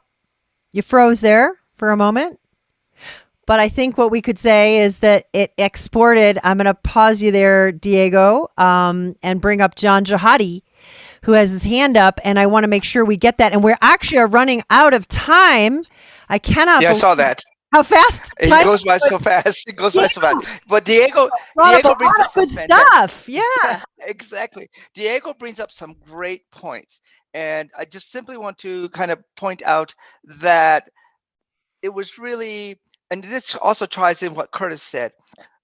you froze there for a moment. But I think what we could say is that it exported. I'm going to pause you there, Diego, and bring up John Jihadi, who has his hand up. And I want to make sure we get that. And we're actually are running out of time. I cannot Yeah, I believe saw that. how fast It time goes by is. so fast. It goes by so fast. But Brought up a Brings lot up of some good fantastic. stuff. Yeah. Exactly. Diego brings up some great points. And I just simply want to kind of point out that it was really, and this also ties in what Curtis said,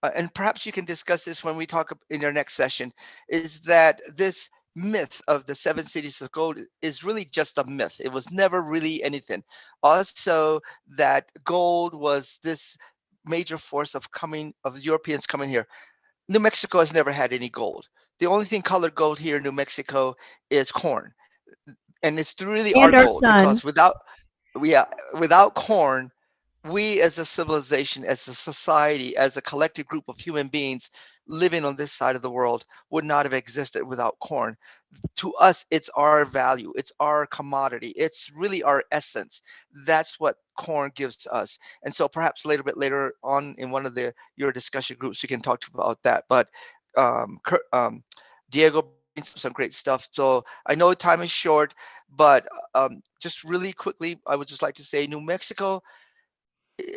and perhaps you can discuss this when we talk in your next session, is that this myth of the 7 cities of gold is really just a myth. It was never really anything. Also, that gold was this major force of Europeans coming here. New Mexico has never had any gold. The only thing colored gold here in New Mexico is corn, and it's really our And our gold, son. because without corn, we as a civilization, as a society, as a collective group of human beings living on this side of the world would not have existed without corn. To us, it's our value, it's our commodity, it's really our essence. That's what corn gives to us. And so perhaps later on in one of your discussion groups, you can talk about that. But Diego some great stuff. So I know time is short, but just really quickly, I would just like to say New Mexico,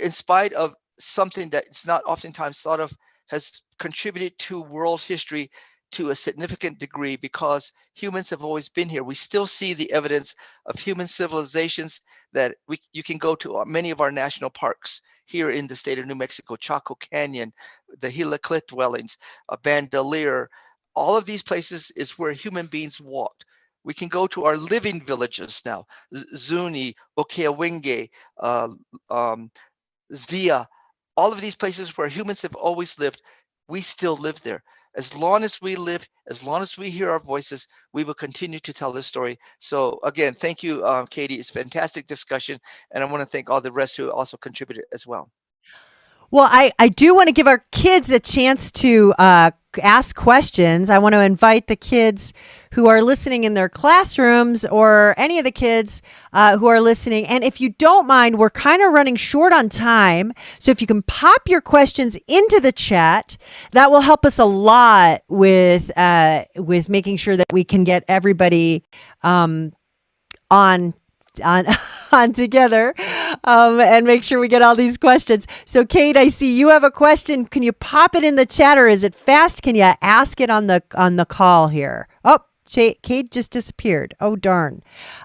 in spite of something that it's not oftentimes thought of, has contributed to world history to a significant degree because humans have always been here. We still see the evidence of human civilizations that you can go to many of our national parks here in the state of New Mexico, Chaco Canyon, the Gila Cliff dwellings, Bandelier. All of these places is where human beings walked. We can go to our living villages now, Zuni, Okeawenge, uh, um, Zia, all of these places where humans have always lived, we still live there. As long as we live, as long as we hear our voices, we will continue to tell this story. So again, thank you, Katie. It's fantastic discussion. And I want to thank all the rest who also contributed as well. Well, I do want to give our kids a chance to ask questions. I want to invite the kids who are listening in their classrooms or any of the kids who are listening. And if you don't mind, we're kind of running short on time. So if you can pop your questions into the chat, that will help us a lot with making sure that we can get everybody on on together and make sure we get all these questions. So Kate, I see you have a question. Can you pop it in the chat, or is it fast? Can you ask it on the call here? Oh, Kate just disappeared. Oh, darn.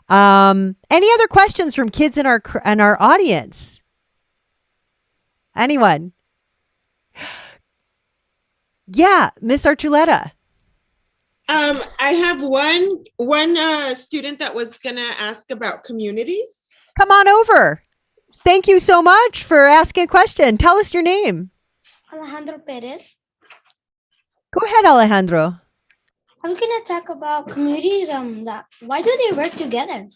Any other questions from kids in our audience? Anyone? Yeah, Miss Archuleta. I have one student that was gonna ask about communities. Come on over. Thank you so much for asking a question. Tell us your name. Alejandro Perez. Go ahead, Alejandro. I'm gonna talk about communities. Why do they work together?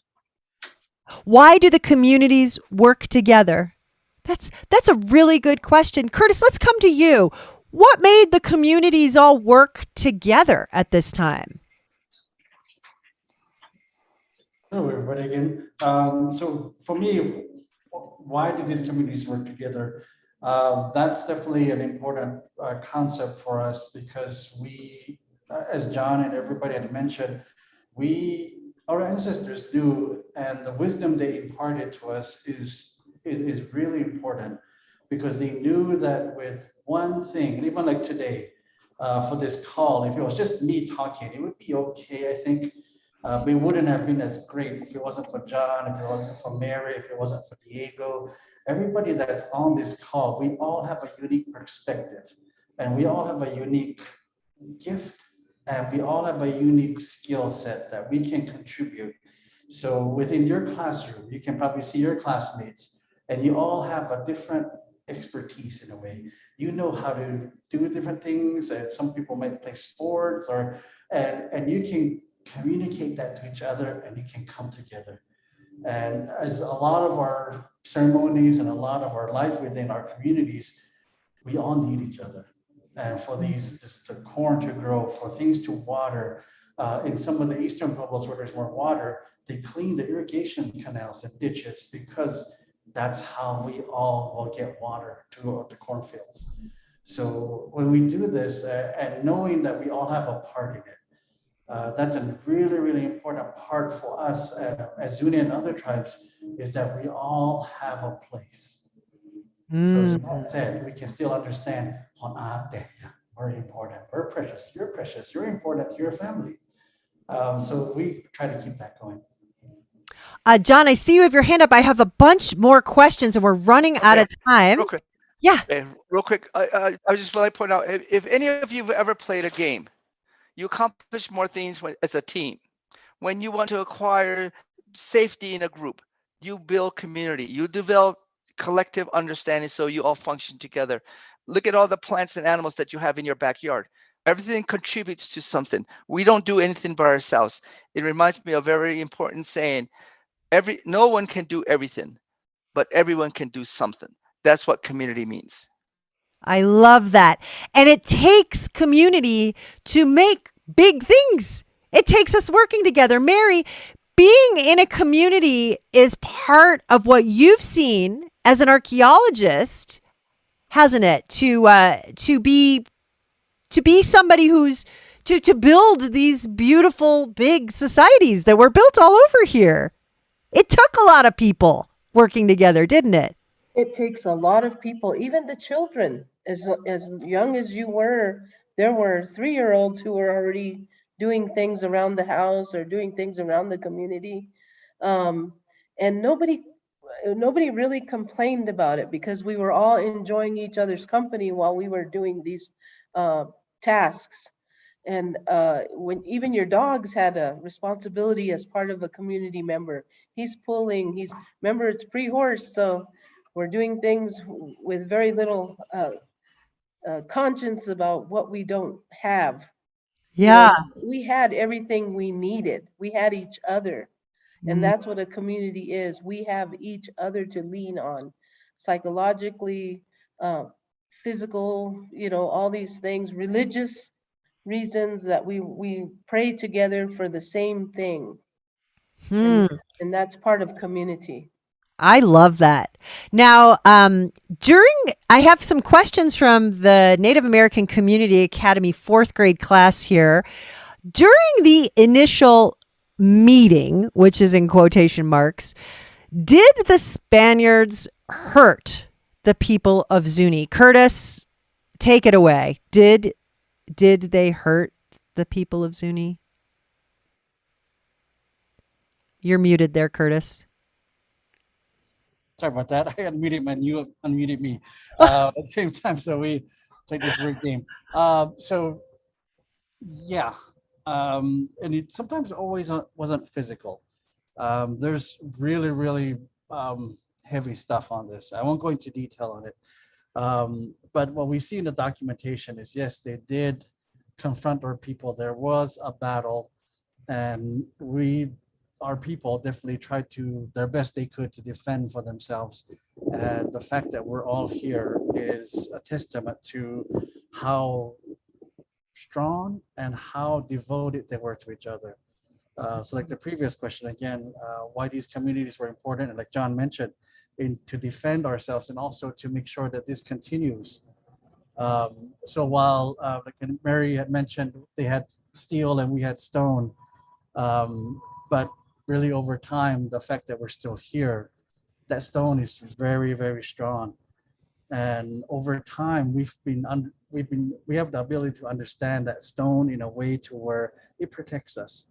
Why do the communities work together? That's a really good question. Curtis, let's come to you. What made the communities all work together at this time? Hello, everybody again. So for me, why do these communities work together? That's definitely an important concept for us because we, as John and everybody had mentioned, our ancestors knew, and the wisdom they imparted to us is really important because they knew that with one thing, and even like today, for this call, if it was just me talking, it would be okay, I think. But it wouldn't have been as great if it wasn't for John, if it wasn't for Mary, if it wasn't for Diego. Everybody that's on this call, we all have a unique perspective, and we all have a unique gift, and we all have a unique skill set that we can contribute. So within your classroom, you can probably see your classmates, and you all have a different expertise in a way. You know how to do different things, and some people might play sports, and you can communicate that to each other, and you can come together. And as a lot of our ceremonies and a lot of our life within our communities, we all need each other. And for the corn to grow, for things to water, in some of the eastern pueblos where there's more water, they clean the irrigation canals and ditches because that's how we all will get water to the cornfields. So when we do this, and knowing that we all have a part in it, that's a really, really important part for us as Zuni and other tribes, is that we all have a place. So that said, we can still understand, very important, we're precious, you're important to your family. So we try to keep that going. John, I see you have your hand up. I have a bunch more questions and we're running out of time. Real quick. Yeah. Real quick. I just want to point out, if any of you have ever played a game, you accomplish more things as a team. When you want to acquire safety in a group, you build community, you develop collective understanding so you all function together. Look at all the plants and animals that you have in your backyard. Everything contributes to something. We don't do anything by ourselves. It reminds me of a very important saying, no one can do everything, but everyone can do something. That's what community means. I love that. And it takes community to make big things. It takes us working together. Mary, being in a community is part of what you've seen as an archaeologist, hasn't it? To be somebody who's to build these beautiful big societies that were built all over here. It took a lot of people working together, didn't it? It takes a lot of people, even the children, as young as you were, there were 3-year-olds who were already doing things around the house or doing things around the community. Um, and nobody really complained about it because we were all enjoying each other's company while we were doing these uh, tasks. And when even your dogs had a responsibility as part of a community member, he's pulling, remember it's pre-horse, so we're doing things with very little conscience about what we don't have. You Yeah. know, we had everything we needed. We had each other. And Mm. that's what a community is. We have each other to lean on psychologically, uh, physical, all these things, religious reasons that we pray together for the same thing. Hmm. And that's part of community. I love that. Now, I have some questions from the Native American Community Academy fourth grade class here. During the initial meeting, which is in quotation marks, did the Spaniards hurt the people of Zuni? Curtis, take it away. Did they hurt the people of Zuni? You're muted there, Curtis. Sorry about that. I unmuted you unmuted me at the same time. So we played this weird game. So yeah, and it sometimes always wasn't physical. There's really heavy stuff on this. I won't go into detail on it. But what we see in the documentation is, yes, they did confront our people. There was a battle, and our people definitely tried to their best they could to defend for themselves. And the fact that we're all here is a testament to how strong and how devoted they were to each other. So like the previous question again, why these communities were important, and like John mentioned, to defend ourselves and also to make sure that this continues. So while like Mary had mentioned, they had steel and we had stone, but really over time, the fact that we're still here, that stone is very strong. And over time, we have the ability to understand that stone in a way to where it protects us.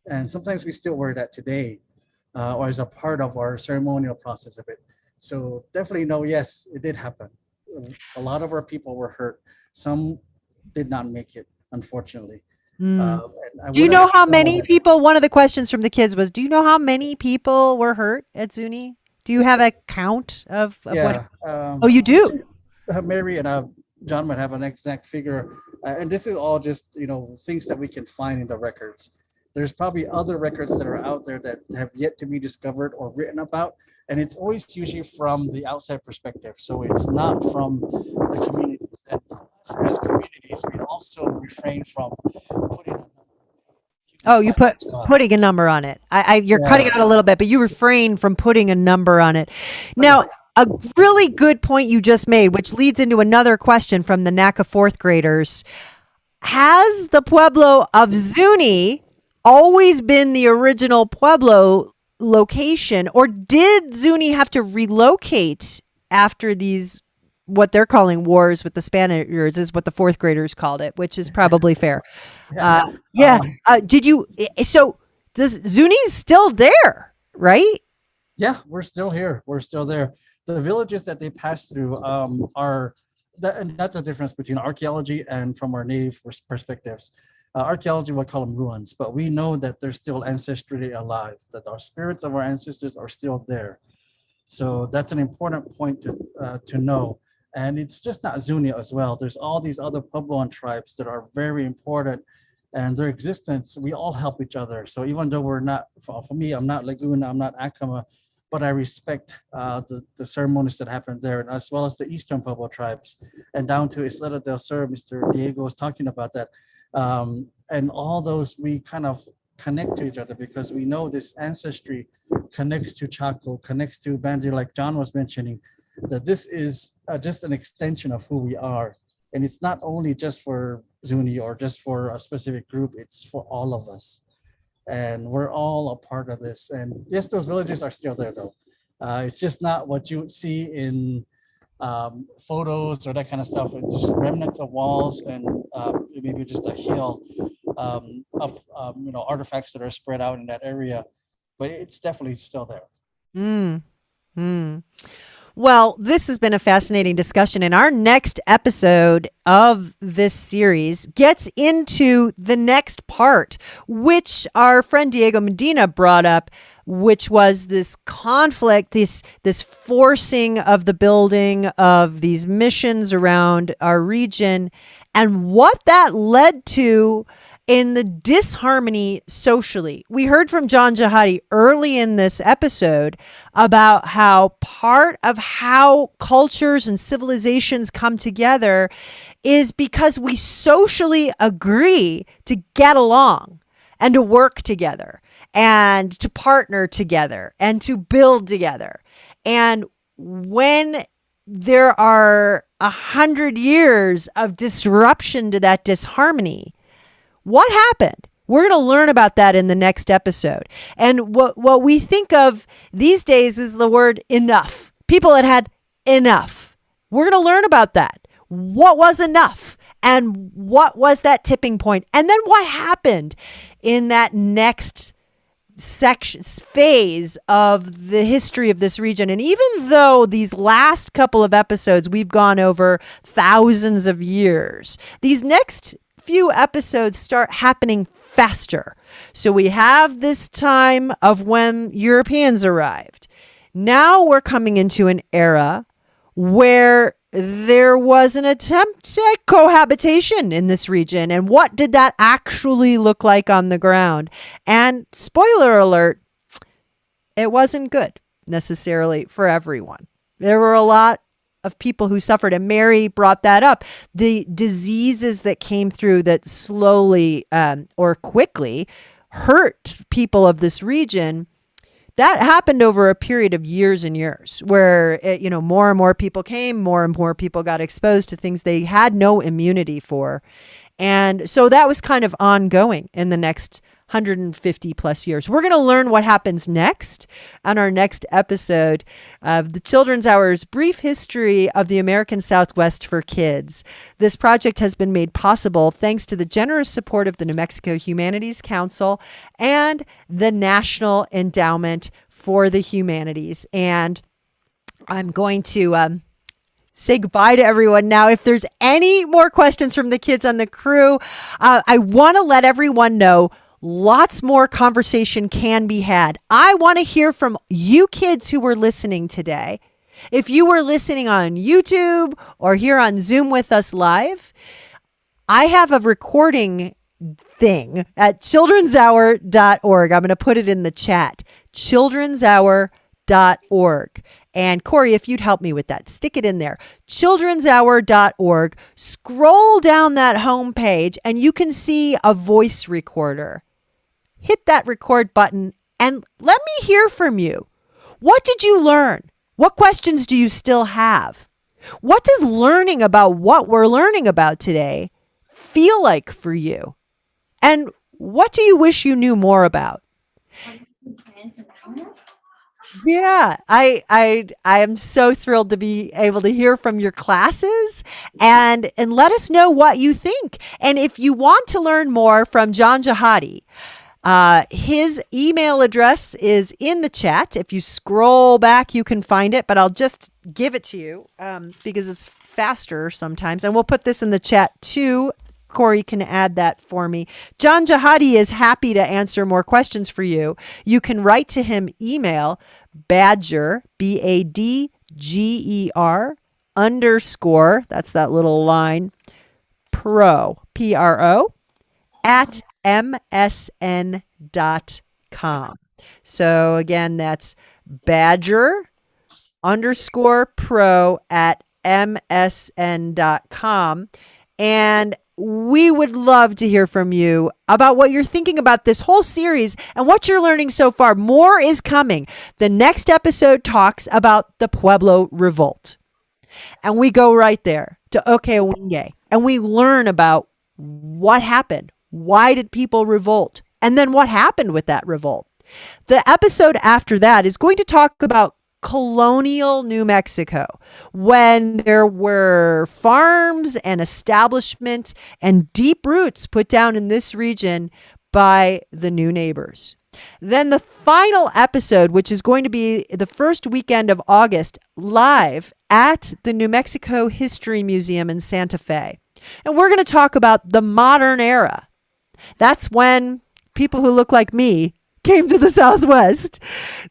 And sometimes we still wear that today, or as a part of our ceremonial process of it. So definitely no, yes, it did happen. A lot of our people were hurt. Some did not make it, unfortunately. Mm. And Do you know how many people? One of the questions from the kids was, do you know how many people were hurt at Zuni? Do you have a count of Yeah. what? Oh, you do? Mary and John might have an exact figure. And this is all just, things that we can find in the records. There's probably other records that are out there that have yet to be discovered or written about. And it's always usually from the outside perspective. So it's not from the communities. And for us as communities, we also refrain from putting. Oh, you putting a number on it. You're cutting out a little bit, but you refrain from putting a number on it. Now, a really good point you just made, which leads into another question from the NACA fourth graders. Has the Pueblo of Zuni always been the original Pueblo location, or did Zuni have to relocate after these, what they're calling wars with the Spaniards is what the fourth graders called it, which is probably fair. Did you, so the Zuni's still there, right? Yeah, we're still here. We're still there. The villages that they pass through and that's the difference between archaeology and from our native perspectives. Archaeology would call them ruins, but we know that they're still ancestrally alive, that our spirits of our ancestors are still there. So that's an important point to know. And it's just not Zuni as well. There's all these other Puebloan tribes that are very important, and their existence, we all help each other. So even though we're not, for me, I'm not Laguna, I'm not Acoma, but I respect the ceremonies that happen there, and as well as the Eastern Pueblo tribes, and down to Isleta del Sur. Mr. Diego was talking about that. And all those, we kind of connect to each other because we know this ancestry connects to Chaco, connects to Bandir, like John was mentioning, that this is just an extension of who we are. And it's not only just for Zuni or just for a specific group. It's for all of us. And we're all a part of this. And yes, those villages are still there though. It's just not what you would see in photos or that kind of stuff. It's just remnants of walls and maybe just a hill of artifacts that are spread out in that area. But it's definitely still there. Mm. Mm. Well, this has been a fascinating discussion, and our next episode of this series gets into the next part, which our friend Diego Medina brought up, which was this conflict, this forcing of the building of these missions around our region, and what that led to in the disharmony socially. We heard from John Jahadi early in this episode about how part of how cultures and civilizations come together is because we socially agree to get along and to work together and to partner together and to build together. And when there are 100 years of disruption to that disharmony, what happened? We're going to learn about that in the next episode. And what we think of these days is the word enough. People had enough. We're going to learn about that. What was enough? And what was that tipping point? And then what happened in that next phase of the history of this region? And even though these last couple of episodes, we've gone over thousands of years, these next few episodes start happening faster. So we have this time of when Europeans arrived. Now we're coming into an era where there was an attempt at cohabitation in this region. And what did that actually look like on the ground? And spoiler alert, it wasn't good necessarily for everyone. There were a lot of people who suffered, and Mary brought that up. The diseases that came through that slowly or quickly hurt people of this region, that happened over a period of years and years where, more and more people came, more and more people got exposed to things they had no immunity for. And so that was kind of ongoing in the next 150 plus years. We're going to learn what happens next on our next episode of the Children's Hour's Brief History of the American Southwest for Kids. This project has been made possible thanks to the generous support of the New Mexico Humanities Council and the National Endowment for the Humanities. And I'm going to say goodbye to everyone now. If there's any more questions from the kids on the crew, I want to let everyone know lots more conversation can be had. I want to hear from you kids who were listening today. If you were listening on YouTube or here on Zoom with us live, I have a recording thing at childrenshour.org. I'm going to put it in the chat, childrenshour.org. And Corey, if you'd help me with that, stick it in there. Childrenshour.org. Scroll down that homepage and you can see a voice recorder. Hit that record button and let me hear from you. What did you learn? What questions do you still have? What does learning about what we're learning about today feel like for you? And what do you wish you knew more about? Yeah, I am so thrilled to be able to hear from your classes and let us know what you think. And if you want to learn more from John Jahadi, his email address is in the chat. If you scroll back, you can find it, but I'll just give it to you because it's faster sometimes. And we'll put this in the chat too. Corey can add that for me. John Jahadi is happy to answer more questions for you. You can write to him email badger, BADGER _ that's that little line, PRO at msn.com. So again, that's badger _pro at msn.com. And we would love to hear from you about what you're thinking about this whole series and what you're learning so far. More is coming. The next episode talks about the Pueblo Revolt. And we go right there to Okewinge and we learn about What happened? Why did people revolt? And then what happened with that revolt? The episode after that is going to talk about colonial New Mexico, when there were farms and establishment and deep roots put down in this region by the new neighbors. Then the final episode, which is going to be the first weekend of August, live at the New Mexico History Museum in Santa Fe. And we're going to talk about the modern era. That's when people who look like me came to the Southwest.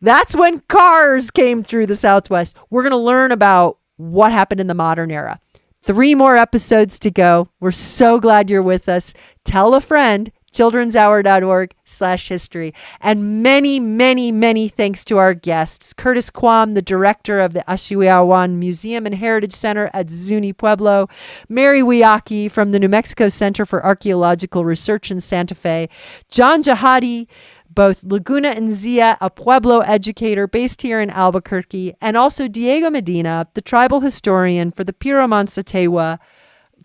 That's when cars came through the Southwest. We're going to learn about what happened in the modern era. 3 more episodes to go. We're so glad you're with us. Tell a friend, childrenshour.org/history. And many, many, many thanks to our guests. Curtis Quam, the director of the Ashiwi Museum and Heritage Center at Zuni Pueblo. Mary Wiaki from the New Mexico Center for Archaeological Research in Santa Fe. John Jahadi, both Laguna and Zia, a Pueblo educator based here in Albuquerque, and also Diego Medina, the tribal historian for the Piramansatewa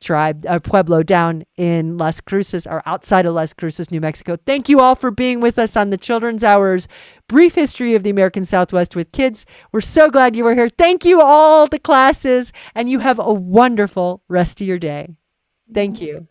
tribe, Pueblo down in Las Cruces, or outside of Las Cruces, New Mexico. Thank you all for being with us on the Children's Hour's Brief History of the American Southwest with Kids. We're so glad you were here. Thank you all the classes, and you have a wonderful rest of your day. Thank you.